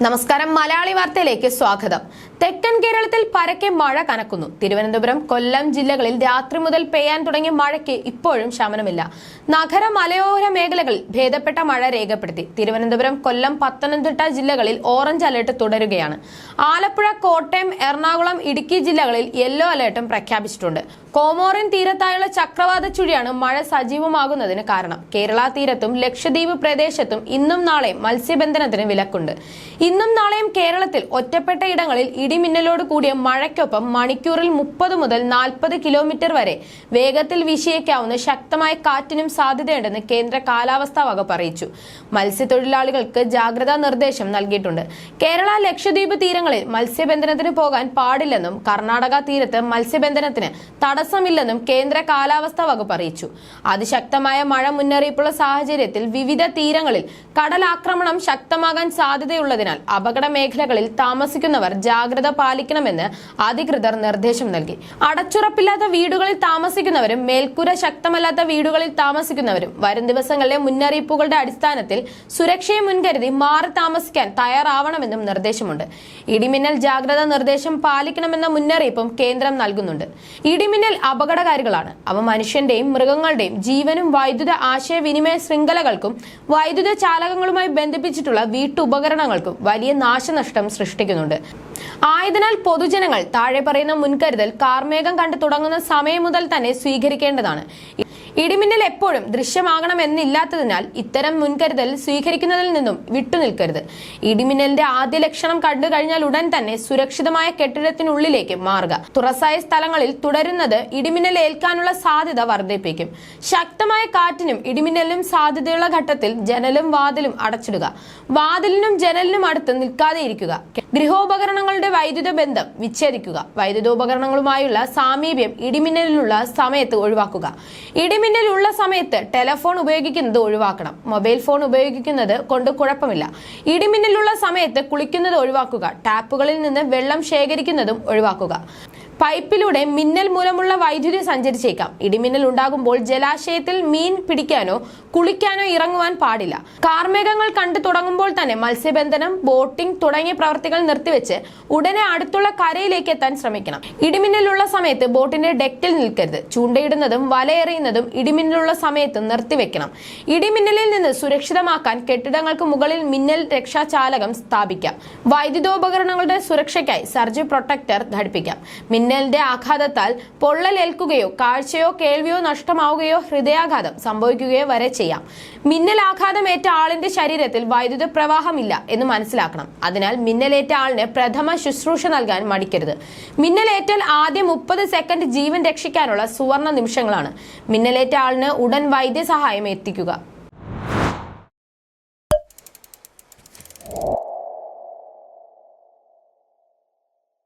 നമസ്കാരം, മലയാളി വാർത്തയിലേക്ക് സ്വാഗതം. തെക്കൻ കേരളത്തിൽ പരക്കെ മഴ കനക്കുന്നു. തിരുവനന്തപുരം, കൊല്ലം ജില്ലകളിൽ രാത്രി മുതൽ പെയ്യാൻ തുടങ്ങിയ മഴയ്ക്ക് ഇപ്പോഴും ശമനമില്ല. നഗര മലയോര മേഖലകളിൽ ഭേദപ്പെട്ട മഴ രേഖപ്പെടുത്തി. തിരുവനന്തപുരം, കൊല്ലം, പത്തനംതിട്ട ജില്ലകളിൽ ഓറഞ്ച് അലർട്ട് തുടരുകയാണ്. ആലപ്പുഴ, കോട്ടയം, എറണാകുളം, ഇടുക്കി ജില്ലകളിൽ യെല്ലോ അലർട്ടും പ്രഖ്യാപിച്ചിട്ടുണ്ട്. കോമോറിൻ തീരത്തായുള്ള ചക്രവാത ചുഴിയാണ് മഴ സജീവമാകുന്നതിന് കാരണം. കേരള തീരത്തും ലക്ഷദ്വീപ് പ്രദേശത്തും ഇന്നും നാളെയും മത്സ്യബന്ധനത്തിന് വിലക്കുണ്ട്. ഇന്നും നാളെയും കേരളത്തിൽ ഒറ്റപ്പെട്ട ഇടങ്ങളിൽ ഇടിമിന്നലോട് കൂടിയ മഴയ്ക്കൊപ്പം മണിക്കൂറിൽ 30 മുതൽ 40 കിലോമീറ്റർ വരെ വേഗത്തിൽ വീശിയേക്കാവുന്ന ശക്തമായ കാറ്റിനും സാധ്യതയുണ്ടെന്ന് കേന്ദ്ര കാലാവസ്ഥാ വകുപ്പ് അറിയിച്ചു. മത്സ്യത്തൊഴിലാളികൾക്ക് ജാഗ്രതാ നിർദ്ദേശം നൽകിയിട്ടുണ്ട്. കേരള, ലക്ഷദ്വീപ് തീരങ്ങളിൽ മത്സ്യബന്ധനത്തിന് പോകാൻ പാടില്ലെന്നും കർണാടക തീരത്ത് മത്സ്യബന്ധനത്തിന് തടസ്സമില്ലെന്നും കേന്ദ്ര കാലാവസ്ഥാ വകുപ്പ് അറിയിച്ചു. അതിശക്തമായ മഴ മുന്നറിയിപ്പുള്ള സാഹചര്യത്തിൽ വിവിധ തീരങ്ങളിൽ കടലാക്രമണം ശക്തമാകാൻ സാധ്യതയുള്ളതിനാൽ അപകട മേഖലകളിൽ താമസിക്കുന്നവർ ജാഗ്രത പാലിക്കണമെന്ന് അധികൃതർ നിർദ്ദേശം നൽകി. അടച്ചുറപ്പില്ലാത്ത വീടുകളിൽ താമസിക്കുന്നവരും മേൽക്കൂര ശക്തമല്ലാത്ത വീടുകളിൽ താമസിക്കുന്നവരും വരും ദിവസങ്ങളിലെ മുന്നറിയിപ്പുകളുടെ അടിസ്ഥാനത്തിൽ സുരക്ഷയെ മുൻകരുതി മാറി താമസിക്കാൻ തയ്യാറാവണമെന്നും നിർദ്ദേശമുണ്ട്. ഇടിമിന്നൽ ജാഗ്രതാ നിർദ്ദേശം പാലിക്കണമെന്ന മുന്നറിയിപ്പും കേന്ദ്രം നൽകുന്നുണ്ട്. ഇടിമിന്നൽ അപകടകാരികളാണ്. അവ മനുഷ്യന്റെയും മൃഗങ്ങളുടെയും ജീവനും വൈദ്യുത ആശയവിനിമയ ശൃംഖലകൾക്കും വൈദ്യുത ചാലകങ്ങളുമായി ബന്ധിപ്പിച്ചിട്ടുള്ള വീട്ടുപകരണങ്ങൾക്കും വലിയ നാശനഷ്ടം സൃഷ്ടിക്കുന്നുണ്ട്. ആയതിനാൽ പൊതുജനങ്ങൾ താഴെ പറയുന്ന മുൻകരുതൽ കാർമേഘം കണ്ടു തുടങ്ങുന്ന സമയം മുതൽ തന്നെ സ്വീകരിക്കേണ്ടതാണ്. ഇടിമിന്നൽ എപ്പോഴും ദൃശ്യമാകണമെന്നില്ലാത്തതിനാൽ ഇത്തരം മുൻകരുതൽ സ്വീകരിക്കുന്നതിൽ നിന്നും വിട്ടുനിൽക്കരുത്. ഇടിമിന്നലിന്റെ ആദ്യ ലക്ഷണം കണ്ടു കഴിഞ്ഞാൽ ഉടൻ തന്നെ സുരക്ഷിതമായ കെട്ടിടത്തിനുള്ളിലേക്ക് മാറുക. തുറസായ സ്ഥലങ്ങളിൽ തുടരുന്നത് ഇടിമിന്നൽ ഏൽക്കാനുള്ള സാധ്യത വർദ്ധിപ്പിക്കും. ശക്തമായ കാറ്റിനും ഇടിമിന്നലിനും സാധ്യതയുള്ള ഘട്ടത്തിൽ ജനലും വാതിലും അടച്ചിടുക. വാതിലിനും ജനലിനും അടുത്ത് നിൽക്കാതെ ഇരിക്കുക. ഗൃഹോപകരണങ്ങളുടെ വൈദ്യുത ബന്ധം വിച്ഛേദിക്കുക. വൈദ്യുതോപകരണങ്ങളുമായുള്ള സാമീപ്യം ഇടിമിന്നലിലുള്ള സമയത്ത് ഒഴിവാക്കുക. ഇടിമിന്നലുള്ള സമയത്ത് ടെലഫോൺ ഉപയോഗിക്കുന്നത് ഒഴിവാക്കണം. മൊബൈൽ ഫോൺ ഉപയോഗിക്കുന്നത് കൊണ്ട് കുഴപ്പമില്ല. ഇടിമിന്നലുള്ള സമയത്ത് കുളിക്കുന്നത് ഒഴിവാക്കുക. ടാപ്പുകളിൽ നിന്ന് വെള്ളം ശേഖരിക്കുന്നതും ഒഴിവാക്കുക. പൈപ്പിലൂടെ മിന്നൽ മൂലമുള്ള വൈദ്യുതി സഞ്ചരിച്ചേക്കാം. ഇടിമിന്നൽ ഉണ്ടാകുമ്പോൾ ജലാശയത്തിൽ മീൻ പിടിക്കാനോ കുളിക്കാനോ ഇറങ്ങുവാൻ പാടില്ല. കാർമേഘങ്ങൾ കണ്ടു തുടങ്ങുമ്പോൾ തന്നെ മത്സ്യബന്ധനം, ബോട്ടിംഗ് തുടങ്ങിയ പ്രവർത്തികൾ നിർത്തിവെച്ച് ഉടനെ അടുത്തുള്ള കരയിലേക്ക് എത്താൻ ശ്രമിക്കണം. ഇടിമിന്നലുള്ള സമയത്ത് ബോട്ടിന്റെ ഡെക്കിൽ നിൽക്കരുത്. ചൂണ്ടയിടുന്നതും വലയെറിയുന്നതും ഇടിമിന്നലുള്ള സമയത്ത് നിർത്തിവെക്കണം. ഇടിമിന്നലിൽ നിന്ന് സുരക്ഷിതമാക്കാൻ കെട്ടിടങ്ങൾക്ക് മുകളിൽ മിന്നൽ രക്ഷാചാലകം സ്ഥാപിക്കാം. വൈദ്യുതോപകരണങ്ങളുടെ സുരക്ഷയ്ക്കായി സർജ് പ്രൊട്ടക്ടർ ഘടിപ്പിക്കാം. മിന്നലിന്റെ ആഘാതത്താൽ പൊള്ളലേൽക്കുകയോ കാഴ്ചയോ കേൾവിയോ നഷ്ടമാവുകയോ ഹൃദയാഘാതം സംഭവിക്കുകയോ വരെ ചെയ്യാം. മിന്നലാഘാതമേറ്റ ആളിന്റെ ശരീരത്തിൽ വൈദ്യുത പ്രവാഹമില്ല എന്ന് മനസ്സിലാക്കണം. അതിനാൽ മിന്നലേറ്റ ആളിന് പ്രഥമ ശുശ്രൂഷ നൽകാൻ മടിക്കരുത്. മിന്നലേറ്റാൽ ആദ്യ 30 സെക്കൻഡ് ജീവൻ രക്ഷിക്കാനുള്ള സുവർണ നിമിഷങ്ങളാണ്. മിന്നലേറ്റ ആളിന് ഉടൻ വൈദ്യസഹായം എത്തിക്കുക.